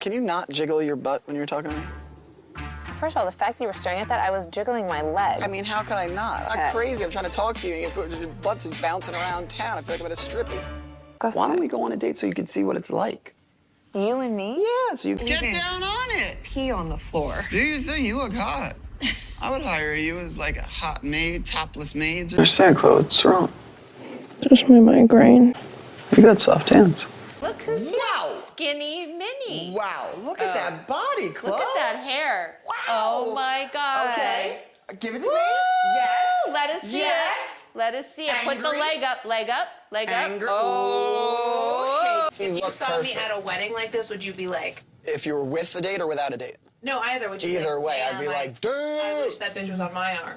Can you not jiggle your butt when you're talking to me? First of all, the fact that you were staring at that, I was jiggling my leg. I mean, how could I not? I'm crazy. I'm trying to talk to you, and your butt's just bouncing around town. I feel like I'm at a strippy. Why don't we go on a date so you can see what it's like? You and me? Yeah, so you can get down on it. Pee on the floor. Do your thing. You look hot. I would hire you as like a hot maid, topless maid. You're sad, Khloe. What's wrong? Just my migraine. You got soft hands. Look who's skinny mini. Wow, look at that body, Khloe. Look at that hair. Wow. Oh my God. Okay, give it to Woo! me. Yes. Let us see Yes. it. Let us see it. Put the Angry. leg up, leg up, leg Angry. up. Oh. If You saw me at a wedding like this, would you be like? If you were with a date or without a date? No, either. Would you? Either be way, like, I'd be "Damn, like, I wish dude, that bitch was on my arm.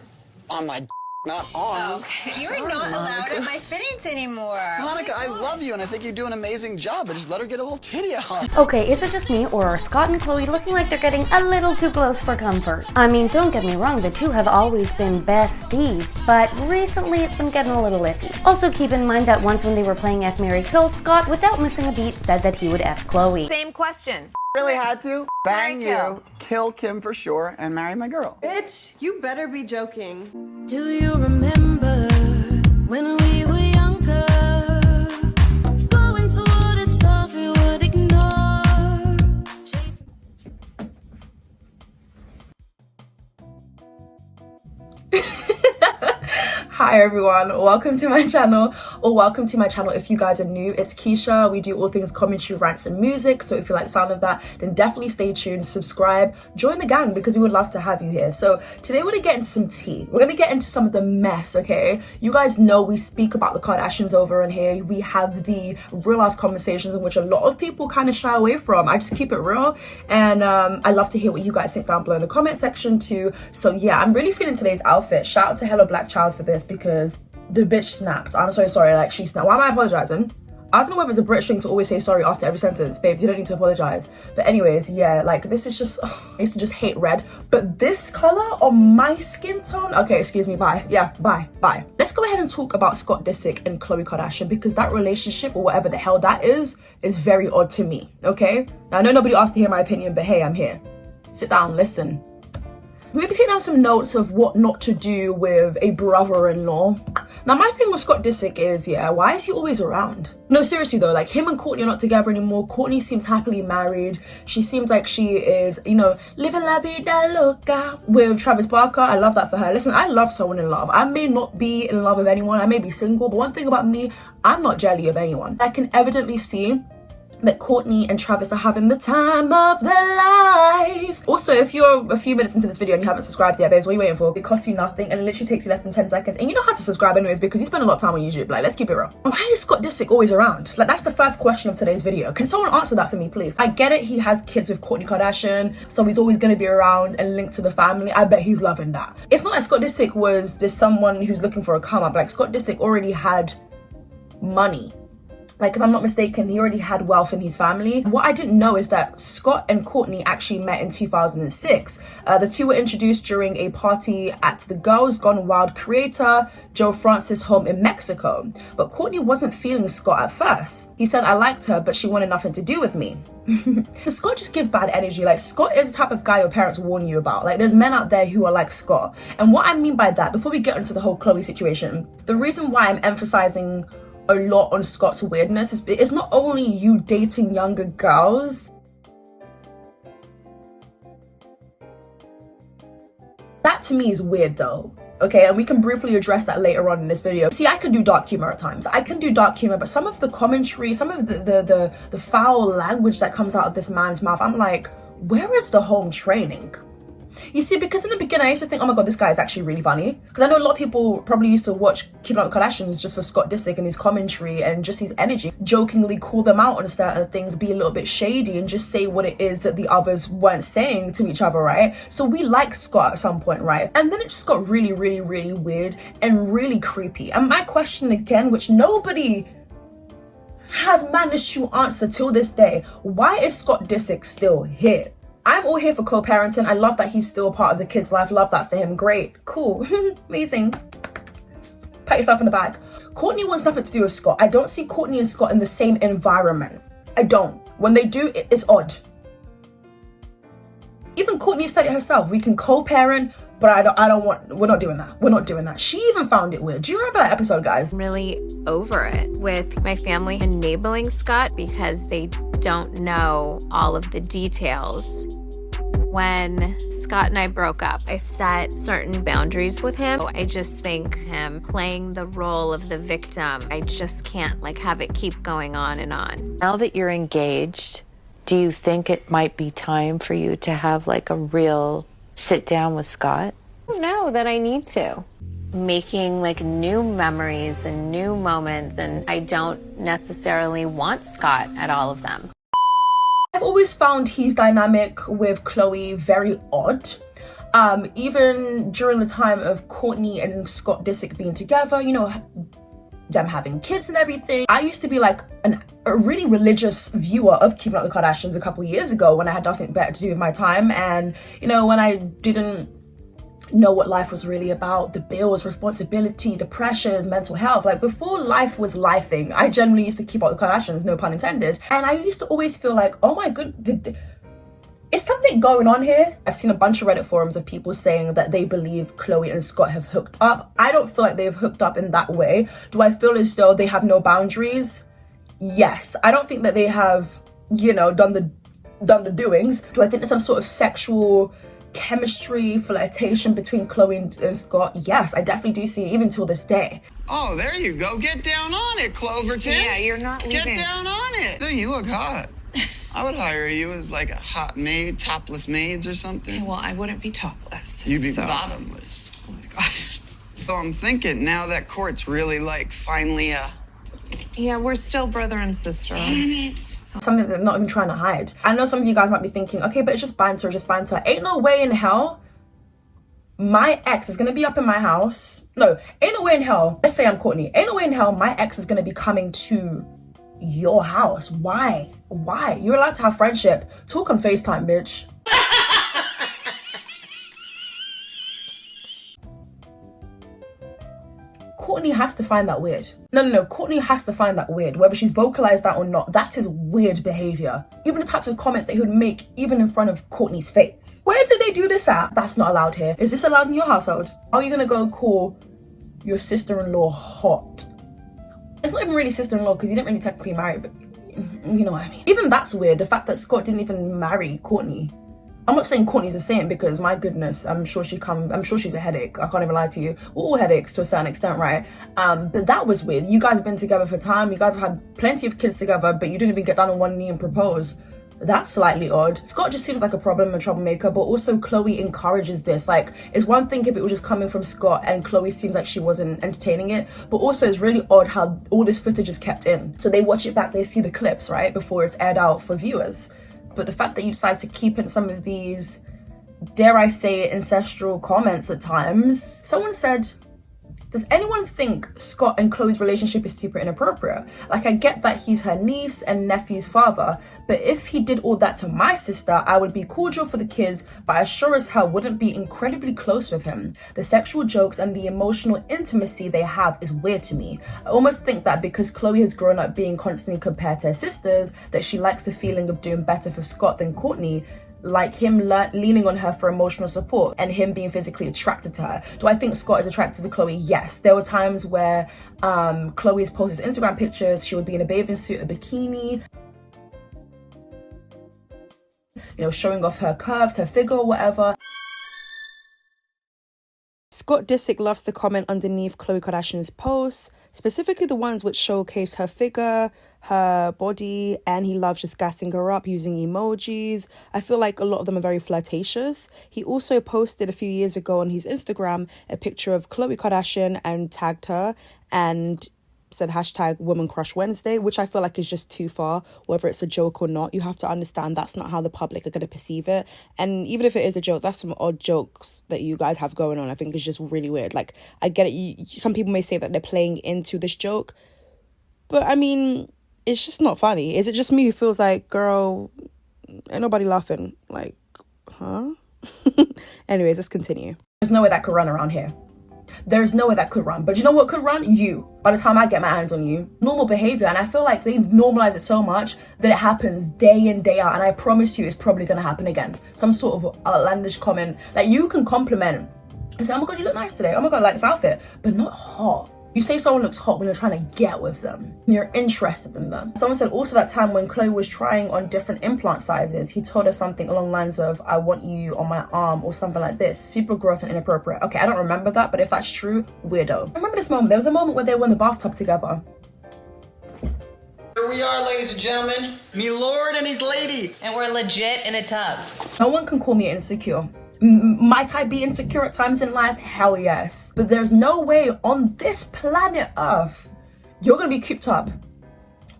on my not on. Okay. You are not allowed at my fittings anymore. Monica, I love you and I think you do an amazing job, but just let her get a little titty out. Okay, is it just me, or are Scott and Khloe looking like they're getting a little too close for comfort? I mean, don't get me wrong, the two have always been besties, but recently it's been getting a little iffy. Also keep in mind that once when they were playing F, Marry, Kill, Scott, without missing a beat, said that he would F Khloe. Same question. Really had to bang Marry, you, kill Kim for sure, and marry my girl. Bitch, you better be joking. Do you remember when we were younger? Going toward the stars we would ignore. Hi everyone, welcome to my channel, or welcome to my channel if you guys are new. It's Keisha. We do all things commentary, rants and music, so if you like the sound of that, then definitely stay tuned, subscribe, join the gang because we would love to have you here. So today we're gonna get into some tea. We're gonna get into some of the mess, okay? You guys know we speak about the Kardashians over in here. We have the real ass conversations in which a lot of people kind of shy away from. I just keep it real, and I love to hear what you guys think down below in the comment section too. So yeah, I'm really feeling today's outfit. Shout out to Hello Black Child for this, because the bitch snapped. I'm so sorry, like she snapped. Why am I apologizing? I don't know whether it's a British thing to always say sorry after every sentence. Babes, you don't need to apologize. But anyways, yeah, like this is just, I used to just hate red. But this color on my skin tone, okay, excuse me, bye. Yeah, bye. Let's go ahead and talk about Scott Disick and Khloe Kardashian, because that relationship, or whatever the hell that is very odd to me, okay? Now, I know nobody asked to hear my opinion, but hey, I'm here. Sit down, listen. Maybe take down some notes of what not to do with a brother-in-law. Now, my thing with Scott Disick is, yeah, why is he always around? No, seriously though, like him and Kourtney are not together anymore. Kourtney seems happily married. She seems like she is, you know, living la vida loca with Travis Barker. I love that for her. Listen, I love someone in love. I may not be in love with anyone. I may be single, but one thing about me, I'm not jelly of anyone. I can evidently see that Kourtney and Travis are having the time of their lives. Also, if you're a few minutes into this video and you haven't subscribed yet, babes, what are you waiting for? It costs you nothing and it literally takes you less than 10 seconds. And you know how to subscribe anyways, because you spend a lot of time on YouTube. Like, let's keep it real. Why is Scott Disick always around? Like, that's the first question of today's video. Can someone answer that for me, please? I get it, he has kids with Kourtney Kardashian, so he's always gonna be around and linked to the family. I bet he's loving that. It's not like Scott Disick was just someone who's looking for a come up. Like, Scott Disick already had money. Like, if I'm not mistaken, he already had wealth in his family. What I didn't know is that Scott and Kourtney actually met in 2006. The two were introduced during a party at the Girls Gone Wild creator Joe Francis' home in Mexico. But Kourtney wasn't feeling Scott at first. He said, I liked her, but she wanted nothing to do with me. Scott just gives bad energy. Like, Scott is the type of guy your parents warn you about. Like, there's men out there who are like Scott. And what I mean by that, before we get into the whole Khloe situation, the reason why I'm emphasizing a lot on Scott's weirdness is it's not only you dating younger girls. That to me is weird though. Okay, and we can briefly address that later on in this video. See, I can do dark humor at times. I can do dark humor, but some of the commentary, some of the foul language that comes out of this man's mouth, I'm like, where is the home training? You see, because in the beginning I used to think, oh my god, this guy is actually really funny, because I know a lot of people probably used to watch Keeping Up with the Kardashians just for Scott Disick and his commentary and just his energy, jokingly call them out on certain things, be a little bit shady and just say what it is that the others weren't saying to each other, right? So we liked Scott at some point, right? And then it just got really weird and really creepy. And my question again, which nobody has managed to answer till this day, why is Scott Disick still here? I'm all here for co-parenting. I love that he's still a part of the kid's life. Love that for him. Great. Cool. Amazing. Pat yourself in the back. Kourtney wants nothing to do with Scott. I don't see Kourtney and Scott in the same environment. I don't. When they do, it's odd. Kourtney said it herself. We can co-parent, but I don't want, we're not doing that. We're not doing that. She even found it weird. Do you remember that episode, guys? I'm really over it with my family enabling Scott because they don't know all of the details. When Scott and I broke up, I set certain boundaries with him. I just think him playing the role of the victim, I just can't like have it keep going on and on. Now that you're engaged, do you think it might be time for you to have like a real sit down with Scott? I don't know that I need to. Making like new memories and new moments, and I don't necessarily want Scott at all of them. I've always found his dynamic with Khloe very odd. Even during the time of Kourtney and Scott Disick being together, you know, them having kids and everything. I used to be like a really religious viewer of Keeping Up with the Kardashians a couple years ago when I had nothing better to do with my time, and you know, when I didn't know what life was really about, the bills, responsibility, the pressures, mental health. Like before life was lifing, I generally used to keep up with the Kardashians, no pun intended. And I used to always feel like, oh my goodness, is something going on here? I've seen a bunch of Reddit forums of people saying that they believe Khloe and Scott have hooked up. I don't feel like they've hooked up in that way. Do I feel as though they have no boundaries? Yes. I don't think that they have, you know, done the doings. Do I think there's some sort of sexual chemistry, flirtation between Khloe and Scott? Yes, I definitely do see it, even till this day. Oh, there you go. Get down on it, Cloverton. Yeah, you're not leaving. Get down on it. Dude, you look hot. I would hire you as like a hot maid, topless maids or something. Well, I wouldn't be topless. You'd be bottomless. Oh my gosh. So I'm thinking now that court's really like finally Yeah, we're still brother and sister. Damn it. Something they're not even trying to hide. I know some of you guys might be thinking, okay, but it's just banter, Ain't no way in hell my ex is gonna be up in my house. No, ain't no way in hell. Let's say I'm Kourtney. Ain't no way in hell my ex is gonna be coming to your house. Why? You're allowed to have friendship. Talk on FaceTime, bitch. Kourtney has to find that weird. No, Kourtney has to find that weird. Whether she's vocalized that or not, that is weird behavior. Even the types of comments that he would make even in front of Kourtney's face. Where do they do this at? That's not allowed here. Is this allowed in your household? How are you gonna go call your sister-in-law hot? It's not even really sister-in-law because you didn't really technically marry, but you know what I mean. Even that's weird. The fact that Scott didn't even marry Kourtney. I'm not saying Kourtney's a saint because my goodness, I'm sure she's a headache. I can't even lie to you. We're all headaches to a certain extent, right? But that was weird. You guys have been together for time. You guys have had plenty of kids together, but you didn't even get down on one knee and propose. That's slightly odd. Scott just seems like a problem and troublemaker, but also Khloe encourages this. Like, it's one thing if it was just coming from Scott and Khloe seems like she wasn't entertaining it, but also it's really odd how all this footage is kept in. So they watch it back, they see the clips, right, before it's aired out for viewers. But the fact that you decide to keep in some of these, dare I say, ancestral comments at times. Someone said, does anyone think Scott and Khloe's relationship is super inappropriate? Like, I get that he's her niece and nephew's father, but if he did all that to my sister, I would be cordial for the kids, but I sure as hell wouldn't be incredibly close with him. The sexual jokes and the emotional intimacy they have is weird to me. I almost think that because Khloe has grown up being constantly compared to her sisters, that she likes the feeling of doing better for Scott than Kourtney, like him leaning on her for emotional support and him being physically attracted to her. Do I think Scott is attracted to Khloe? Yes. There were times where Khloe's posted Instagram pictures, she would be in a bathing suit, a bikini, you know, showing off her curves, her figure or whatever. Scott Disick loves to comment underneath Khloe Kardashian's posts, specifically the ones which showcase her figure, her body, and he loves just gassing her up using emojis. I feel like a lot of them are very flirtatious. He also posted a few years ago on his Instagram a picture of Khloe Kardashian and tagged her and said hashtag Woman Crush Wednesday, which I feel like is just too far. Whether it's a joke or not, you have to understand that's not how the public are going to perceive it. And even if it is a joke, that's some odd jokes that you guys have going on. I think it's just really weird. Like, I get it. Some people may say that they're playing into this joke, but I mean, it's just not funny. Is it just me who feels like, girl, ain't nobody laughing? Like, huh? Anyways, let's continue. There's no way that could run around here. There's no way that could run. But you know what could run? You. By the time I get my hands on you. Normal behavior. And I feel like they normalize it so much that it happens day in, day out. And I promise you it's probably going to happen again. Some sort of outlandish comment. Like, you can compliment and say, oh my God, you look nice today. Oh my God, I like this outfit. But not hot. You say someone looks hot when you're trying to get with them. You're interested in them. Someone said also that time when Khloe was trying on different implant sizes, he told her something along the lines of, I want you on my arm or something like this. Super gross and inappropriate. Okay, I don't remember that, but if that's true, weirdo. I remember this moment. There was a moment where they were in the bathtub together. Here we are, ladies and gentlemen. Me lord and his lady. And we're legit in a tub. No one can call me insecure. Might I be insecure at times in life? Hell yes. But there's no way on this planet Earth you're gonna be cooped up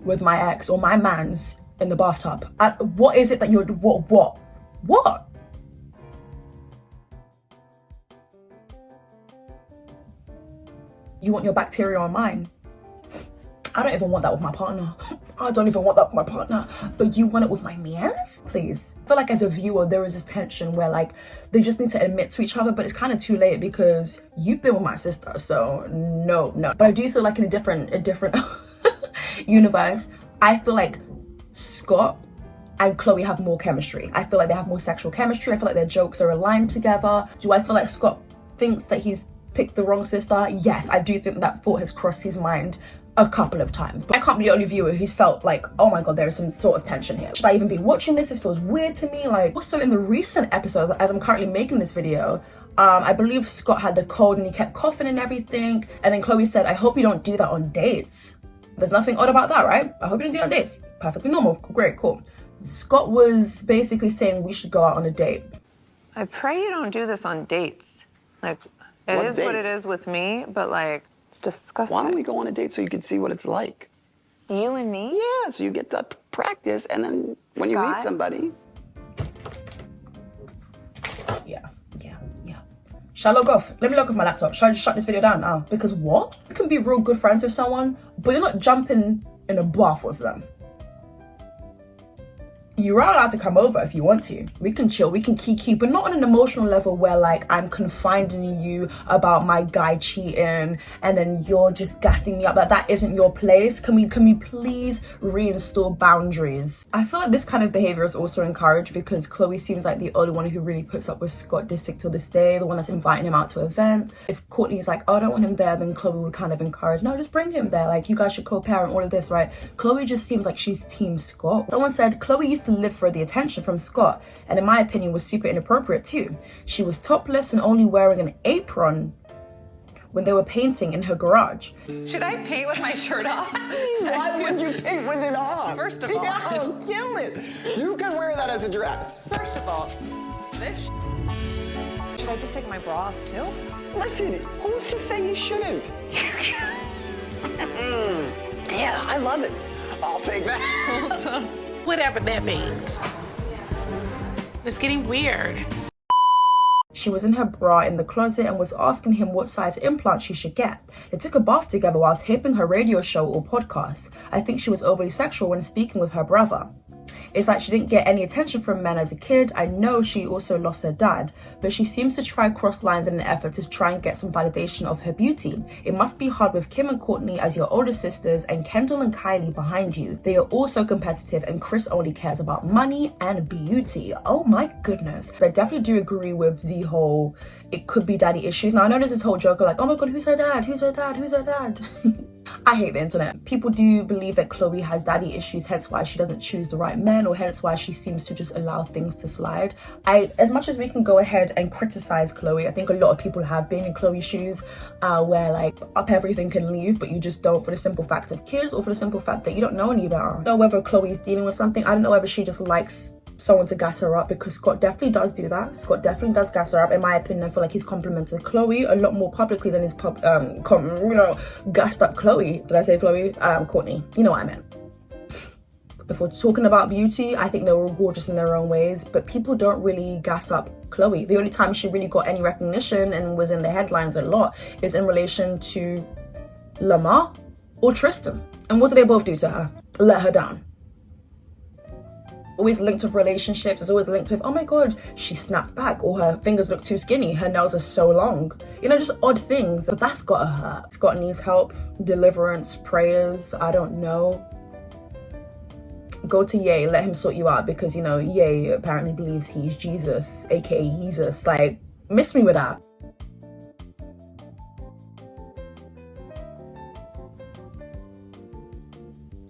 with my ex or my man's in the bathtub. What is it that you're, what? You want your bacteria on mine? I don't even want that with my partner. I don't even want that with my partner. But you want it with my mans? Please. I feel like as a viewer, there is this tension where like, they just need to admit to each other, but it's kind of too late because you've been with my sister, so no. But I do feel like in a different universe, I feel like Scott and Khloe have more chemistry. I feel like they have more sexual chemistry. I feel like their jokes are aligned together. Do I feel like Scott thinks that he's picked the wrong sister? Yes, I do think that thought has crossed his mind a couple of times. But I can't be the only viewer who's felt like, oh my God, there is some sort of tension here. Should I even be watching this? This feels weird to me. Like, also in the recent episode, as I'm currently making this video, I believe Scott had the cold and he kept coughing and everything. And then Khloe said, I hope you don't do that on dates. There's nothing odd about that, right? I hope you don't do it on dates. Perfectly normal. Great, cool. Scott was basically saying we should go out on a date. I pray you don't do this on dates. Like, it is what it is with me, but like, it's disgusting. Why don't we go on a date so you can see what it's like? You and me? Yeah, so you get that practice, and then when you meet somebody. Yeah. Shall I log off? Let me log off my laptop. Shall I just shut this video down now? Because what? You can be real good friends with someone, but you're not jumping in a bath with them. You are allowed to come over if you want to. We can chill, we can kiki, but not on an emotional level where like I'm confiding in you about my guy cheating and then you're just gassing me up. Like, that isn't your place. Can we please reinstall boundaries? I feel like this kind of behavior is also encouraged because Khloe seems like the only one who really puts up with Scott Disick till this day, the one that's inviting him out to events. If Kourtney's like, oh, I don't want him there, then Khloe would kind of encourage, no, just bring him there. Like, you guys should co-parent, all of this, right? Khloe just seems like she's team Scott. Someone said Khloe used to live for the attention from Scott, and in my opinion was super inappropriate too. She was topless and only wearing an apron when they were painting in her garage. Should I paint with my shirt off? Why would you paint with it on? First of all. Yeah, I'll kill it. You could wear that as a dress. First of all, this. Should I just take my bra off too? Listen, who's to say you shouldn't? Yeah, I love it. I'll take that. Whatever that means. It's getting weird. She was in her bra in the closet and was asking him what size implant she should get. They took a bath together while taping her radio show or podcast. I think she was overly sexual when speaking with her brother. It's like she didn't get any attention from men as a kid. I know she also lost her dad, but she seems to try cross lines in an effort to try and get some validation of her beauty. It must be hard with Kim and Kourtney as your older sisters and Kendall and Kylie behind you. They are also competitive and Kris only cares about money and beauty. Oh my goodness. I definitely do agree with the whole, it could be daddy issues. Now I know there's this whole joke of like, oh my God, who's her dad? Who's her dad? Who's her dad? I hate the internet. People do believe that Khloe has daddy issues, hence why she doesn't choose the right men, or hence why she seems to just allow things to slide. As much as we can go ahead and criticize Khloe, I think a lot of people have been in Khloe's shoes, where like up everything can leave, but you just don't, for the simple fact of kids, or for the simple fact that you don't know any better. I don't know whether Khloe is dealing with something. I don't know whether she just likes someone to gas her up, because Scott definitely does do that. Scott definitely does gas her up. In my opinion, I feel like he's complimented Khloe a lot more publicly than he's gassed up Khloe. Did I say Khloe? Kourtney. You know what I meant. If we're talking about beauty, I think they were all gorgeous in their own ways, but people don't really gas up Khloe. The only time she really got any recognition and was in the headlines a lot is in relation to Lamar or Tristan. And what did they both do to her? Let her down. always linked with relationships. It's always linked with, oh my god, she snapped back, or her fingers look too skinny, her nails are so long. You know, just odd things. But that's gotta hurt. Scott needs help, deliverance, prayers, I don't know. Go to Ye, let him sort you out, because, you know, Ye apparently believes he's Jesus, aka Jesus. Like, miss me with that.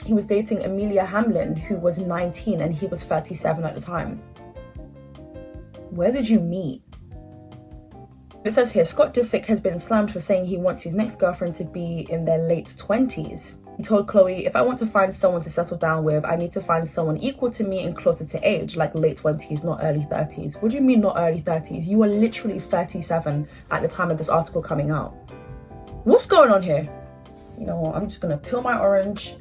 He was dating Amelia Hamlin, who was 19, and he was 37 at the time. Where did you meet? It says here, Scott Disick has been slammed for saying he wants his next girlfriend to be in their late 20s. He told Khloe, if I want to find someone to settle down with, I need to find someone equal to me and closer to age, like late 20s, not early 30s. What do you mean not early 30s? You were literally 37 at the time of this article coming out. What's going on here? You know what, I'm just gonna peel my orange.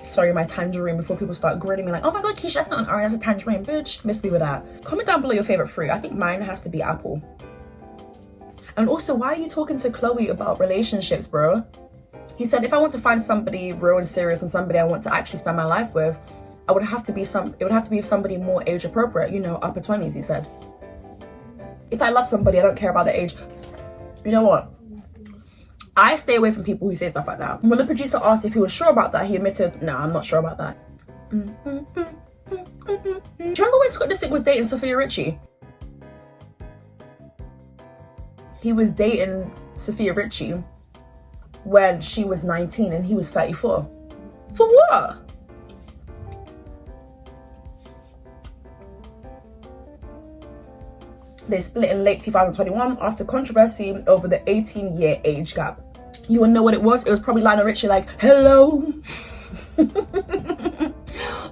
Sorry, my tangerine, before people start grilling me like, oh my god, Keisha, that's not an orange, that's a tangerine, bitch. Miss me with that. Comment down below your favorite fruit. I think mine has to be apple. And also, why are you talking to Khloe about relationships, bro? He said, if I want to find somebody real and serious and somebody I want to actually spend my life with, it would have to be somebody more age appropriate, you know, upper 20s, he said. If I love somebody, I don't care about the age. You know what? I stay away from people who say stuff like that. When the producer asked if he was sure about that, he admitted, no, I'm not sure about that. Do you remember when Scott Disick was dating Sophia Richie? He was dating Sophia Richie when she was 19 and he was 34. For what? They split in late 2021 after controversy over the 18-year age gap. You wanna know what it was? It was probably Lionel Richie like, hello.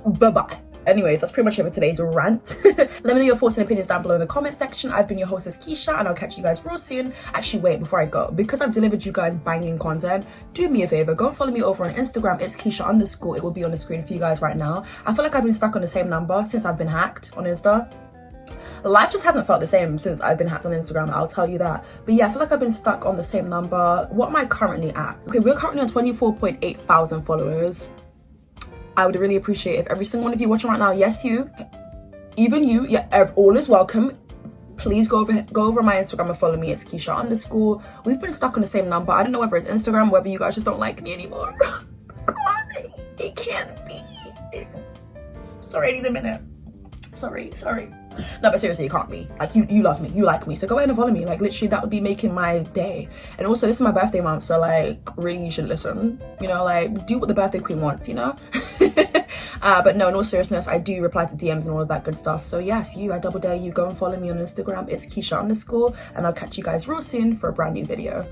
Bye-bye. Anyways, that's pretty much it for today's rant. Let me know your thoughts and opinions down below in the comment section. I've been your hostess, Keisha, and I'll catch you guys real soon. Actually, wait, before I go, because I've delivered you guys banging content, do me a favor, go and follow me over on Instagram. It's Keisha_. It will be on the screen for you guys right now. I feel like I've been stuck on the same number since I've been hacked on Insta. Life just hasn't felt the same since I've been hacked on Instagram, I'll tell you that. But yeah, I feel like I've been stuck on the same number. What am I currently at? Okay, we're currently on 24.8 thousand followers. I would really appreciate if every single one of you watching right now, yes, you, even you, yeah, all is welcome. Please go over my Instagram and follow me. It's Keisha_. We've been stuck on the same number. I don't know whether it's Instagram, whether you guys just don't like me anymore. It can't be. Sorry, I need a minute. Sorry. No, but seriously, you can't be. Like, you love me, you like me, so go ahead and follow me. Like, literally, that would be making my day. And also, this is my birthday month, so like, really, you should listen. You know, like, do what the birthday queen wants, you know? But no, in all seriousness, I do reply to DMs and all of that good stuff. So yes, I double dare you, go and follow me on Instagram. It's Keisha_, and I'll catch you guys real soon for a brand new video.